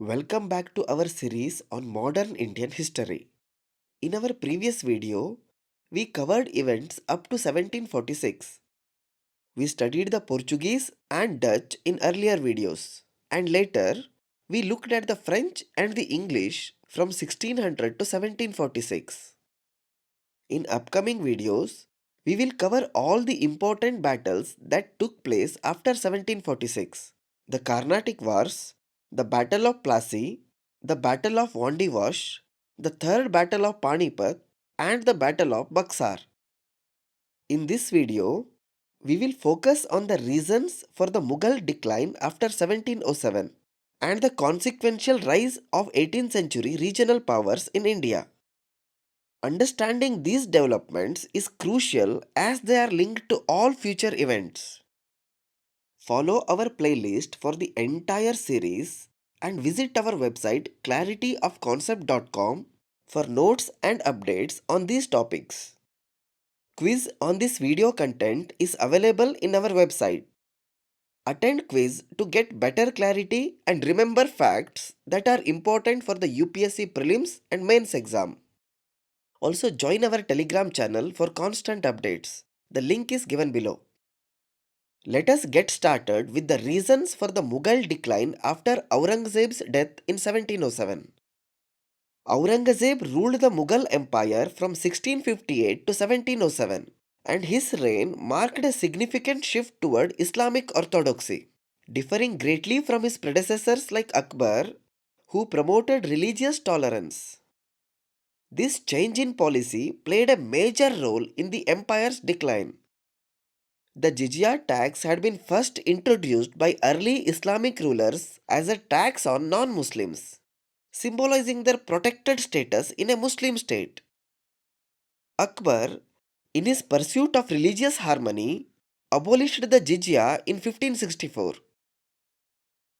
Welcome back to our series on modern Indian history. In our previous video, we covered events up to 1746. We studied the Portuguese and Dutch in earlier videos, and later we looked at the French and the English from 1600 to 1746. In upcoming videos, we will cover all the important battles that took place after 1746. The Carnatic Wars, the Battle of Plassey, the Battle of Wandiwash, the Third Battle of Panipat, and the Battle of Buxar. In this video, we will focus on the reasons for the Mughal decline after 1707 and the consequential rise of 18th century regional powers in India. Understanding these developments is crucial as they are linked to all future events. Follow our playlist for the entire series and visit our website clarityofconcept.com for notes and updates on these topics. Quiz on this video content is available in our website. Attend quiz to get better clarity and remember facts that are important for the UPSC prelims and mains exam. Also join our Telegram channel for constant updates. The link is given below. Let us get started with the reasons for the Mughal decline after Aurangzeb's death in 1707. Aurangzeb ruled the Mughal Empire from 1658 to 1707, and his reign marked a significant shift toward Islamic orthodoxy, differing greatly from his predecessors like Akbar, who promoted religious tolerance. This change in policy played a major role in the empire's decline. The jizya tax had been first introduced by early Islamic rulers as a tax on non Muslims, symbolizing their protected status in a Muslim state. Akbar, in his pursuit of religious harmony, abolished the jizya in 1564.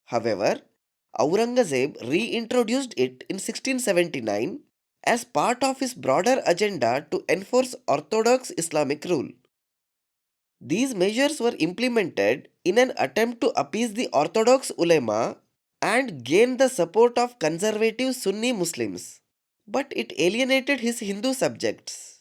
However, Aurangzeb reintroduced it in 1679 as part of his broader agenda to enforce orthodox Islamic rule. These measures were implemented in an attempt to appease the orthodox ulema and gain the support of conservative Sunni Muslims, but it alienated his Hindu subjects.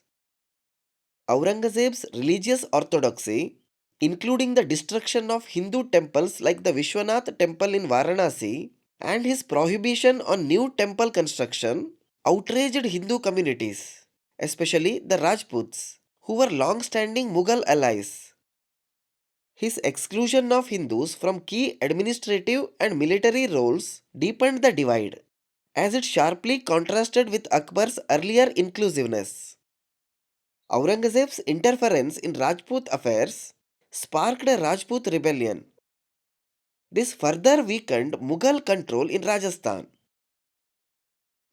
Aurangzeb's religious orthodoxy, including the destruction of Hindu temples like the Vishwanath temple in Varanasi and his prohibition on new temple construction, outraged Hindu communities, especially the Rajputs, who were long standing Mughal allies. His exclusion of Hindus from key administrative and military roles deepened the divide, as it sharply contrasted with Akbar's earlier inclusiveness. Aurangzeb's interference in Rajput affairs sparked a Rajput rebellion. This further weakened Mughal control in Rajasthan.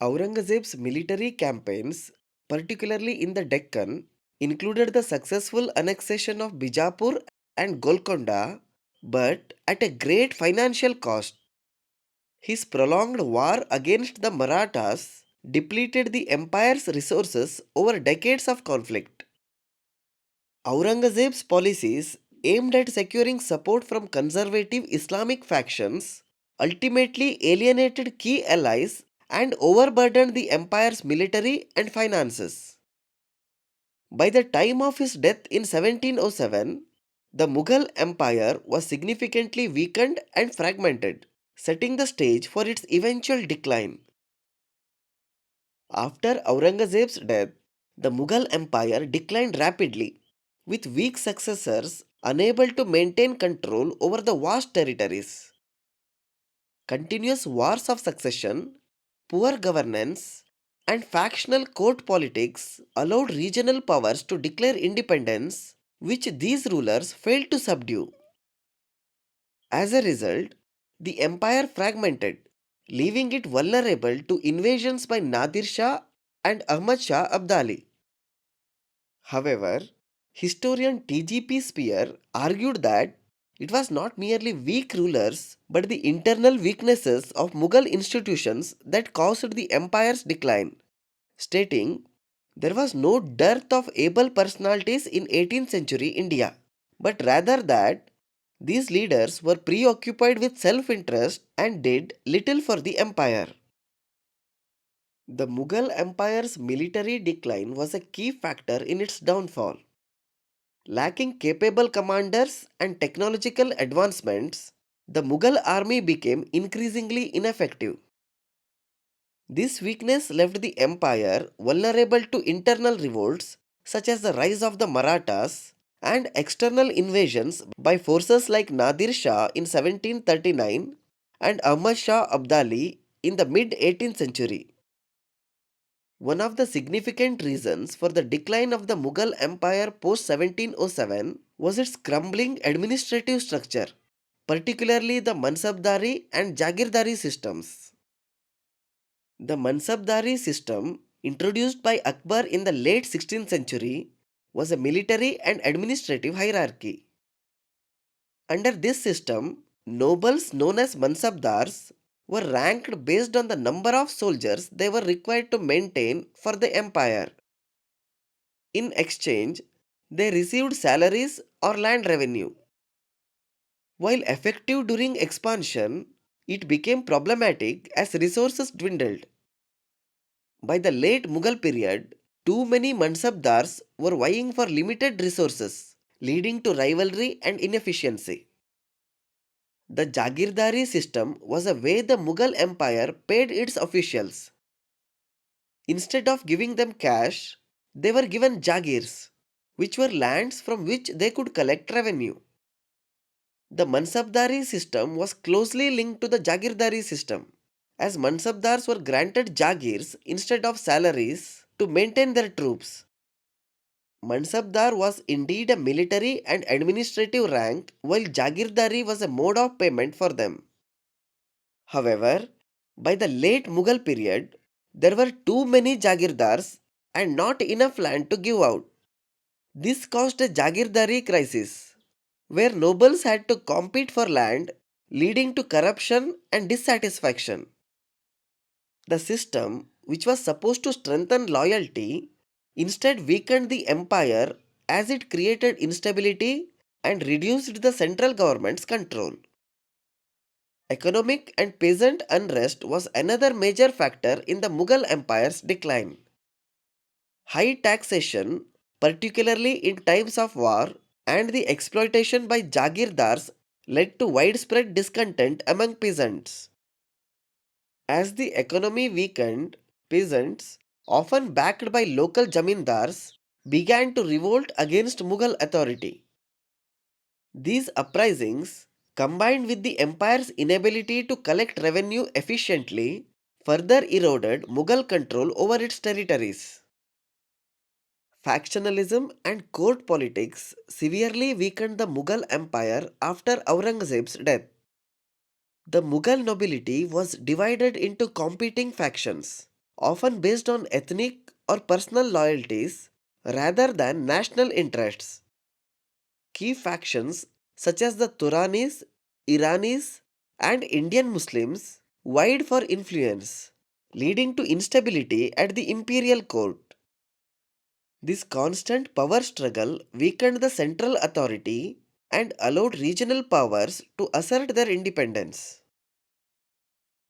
Aurangzeb's military campaigns, particularly in the Deccan, included the successful annexation of Bijapur and Golconda, but at a great financial cost. His prolonged war against the Marathas depleted the empire's resources over decades of conflict. Aurangzeb's policies aimed at securing support from conservative Islamic factions ultimately alienated key allies and overburdened the empire's military and finances. By the time of his death in 1707, the Mughal Empire was significantly weakened and fragmented, setting the stage for its eventual decline. After Aurangzeb's death, the Mughal Empire declined rapidly, with weak successors unable to maintain control over the vast territories. Continuous wars of succession, poor governance, and factional court politics allowed regional powers to declare independence, which these rulers failed to subdue. As a result, the empire fragmented, leaving it vulnerable to invasions by Nadir Shah and Ahmad Shah Abdali. However, historian T.G.P. Spear argued that it was not merely weak rulers but the internal weaknesses of Mughal institutions that caused the empire's decline, stating there was no dearth of able personalities in 18th century India, but rather that These leaders were preoccupied with self-interest and did little for the empire. The Mughal Empire's military decline was a key factor in its downfall. Lacking capable commanders and technological advancements, the Mughal army became increasingly ineffective. This weakness left the empire vulnerable to internal revolts such as the rise of the Marathas and external invasions by forces like Nadir Shah in 1739 and Ahmad Shah Abdali in the mid 18th century. One of the significant reasons for the decline of the Mughal Empire post 1707 was its crumbling administrative structure, particularly the Mansabdari and Jagirdari systems. The Mansabdari system, introduced by Akbar in the late 16th century, was a military and administrative hierarchy. Under this system, nobles known as Mansabdars were ranked based on the number of soldiers they were required to maintain for the empire. In exchange, they received salaries or land revenue. While effective during expansion, it became problematic as resources dwindled. By the late Mughal period, too many Mansabdars were vying for limited resources, leading to rivalry and inefficiency. The Jagirdari system was a way the Mughal Empire paid its officials. Instead of giving them cash, they were given Jagirs, which were lands from which they could collect revenue. The Mansabdari system was closely linked to the Jagirdari system, as Mansabdars were granted Jagirs instead of salaries to maintain their troops. Mansabdar was indeed a military and administrative rank, while Jagirdari was a mode of payment for them. However, by the late Mughal period, there were too many Jagirdars and not enough land to give out. This caused a Jagirdari crisis, where nobles had to compete for land, leading to corruption and dissatisfaction. The system, which was supposed to strengthen loyalty, instead weakened the empire as it created instability and reduced the central government's control. Economic and peasant unrest was another major factor in the Mughal Empire's decline. High taxation, particularly in times of war, and the exploitation by Jagirdars led to widespread discontent among peasants. As the economy weakened, peasants, often backed by local zamindars, began to revolt against Mughal authority. These uprisings, combined with the empire's inability to collect revenue efficiently, further eroded Mughal control over its territories. Factionalism and court politics severely weakened the Mughal Empire after Aurangzeb's death. The Mughal nobility was divided into competing factions, often based on ethnic or personal loyalties rather than national interests. Key factions such as the Turanis, Iranis, and Indian Muslims vied for influence, leading to instability at the imperial court. This constant power struggle weakened the central authority and allowed regional powers to assert their independence.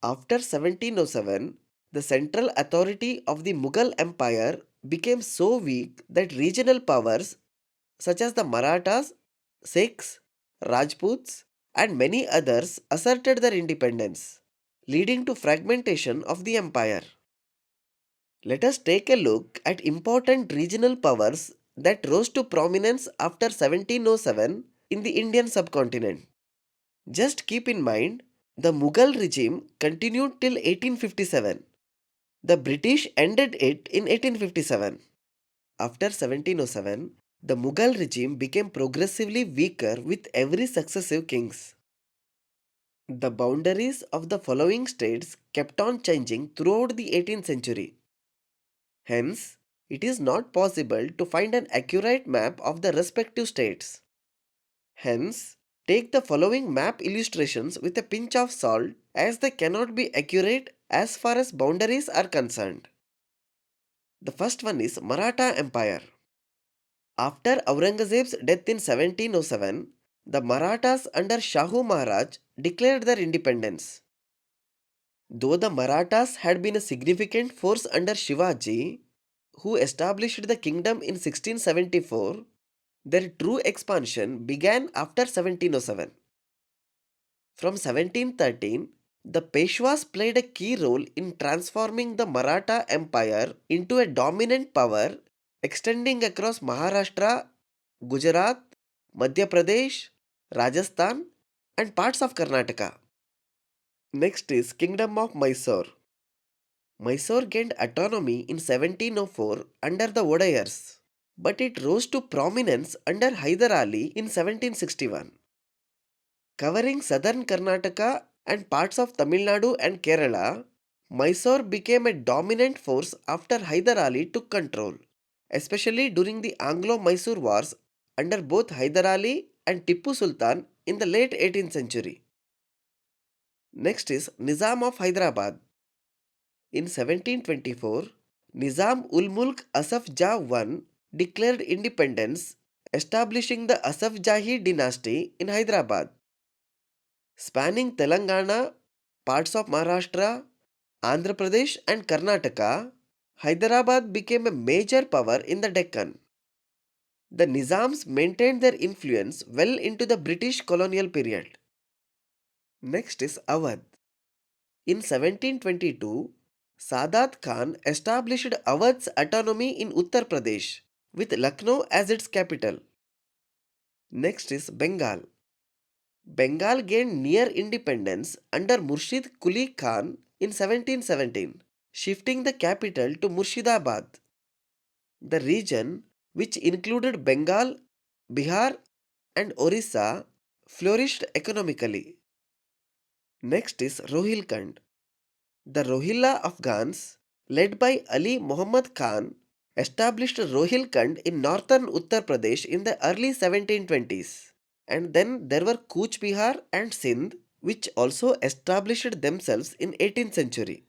After 1707, the central authority of the Mughal Empire became so weak that regional powers such as the Marathas, Sikhs, Rajputs, and many others asserted their independence, leading to fragmentation of the empire. Let us take a look at important regional powers that rose to prominence after 1707 in the Indian subcontinent. Just keep in mind, the Mughal regime continued till 1857. The British ended it in 1857. After 1707, the Mughal regime became progressively weaker with every successive kings. The boundaries of the following states kept on changing throughout the 18th century. Hence, it is not possible to find an accurate map of the respective states. Hence, take the following map illustrations with a pinch of salt as they cannot be accurate as far as boundaries are concerned. The first one is Maratha Empire. After Aurangzeb's death in 1707, the Marathas under Shahu Maharaj declared their independence. Though the Marathas had been a significant force under Shivaji, who established the kingdom in 1674, their true expansion began after 1707. From 1713, the Peshwas played a key role in transforming the Maratha Empire into a dominant power extending across Maharashtra, Gujarat, Madhya Pradesh, Rajasthan, and parts of Karnataka. Next is Kingdom of Mysore. Mysore gained autonomy in 1704 under the Wadayars, but it rose to prominence under Hyder Ali in 1761. Covering southern Karnataka and parts of Tamil Nadu and Kerala, Mysore became a dominant force after Hyder Ali took control, especially during the Anglo-Mysore Wars under both Hyder Ali and Tippu Sultan in the late 18th century. Next is Nizam of Hyderabad. In 1724, Nizam ul Mulk Asaf Jah I declared independence, establishing the Asaf Jahi dynasty in Hyderabad. Spanning Telangana, parts of Maharashtra, Andhra Pradesh, and Karnataka, Hyderabad became a major power in the Deccan. The Nizams maintained their influence well into the British colonial period. Next is Awadh. In 1722, Sadat Khan established Awadh's autonomy in Uttar Pradesh, with Lucknow as its capital. Next is Bengal. Bengal gained near independence under Murshid Quli Khan in 1717, shifting the capital to Murshidabad. The region, which included Bengal, Bihar, and Orissa, flourished economically. Next is Rohilkhand. The Rohilla Afghans, led by Ali Muhammad Khan, established Rohilkhand in northern Uttar Pradesh in the early 1720s. And then there were Cooch Behar and Sindh, which also established themselves in 18th century.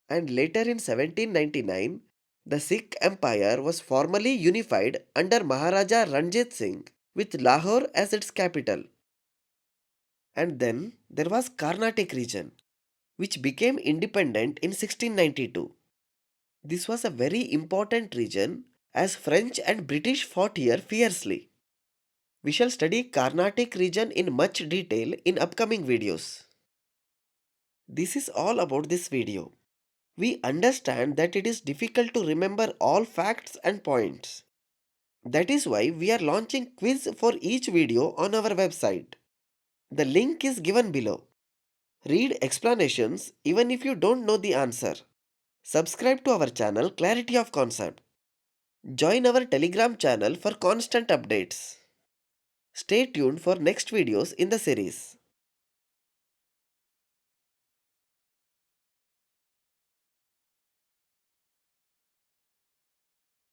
And later in 1799, the Sikh Empire was formally unified under Maharaja Ranjit Singh, with Lahore as its capital. And then there was Carnatic region, which became independent in 1692. This was a very important region as French and British fought here fiercely. We shall study Carnatic region in much detail in upcoming videos. This is all about this video. We understand that it is difficult to remember all facts and points. That is why we are launching quiz for each video on our website. The link is given below. Read explanations even if you don't know the answer. Subscribe to our channel Clarity of Concept. Join our Telegram channel for constant updates. Stay tuned for next videos in the series.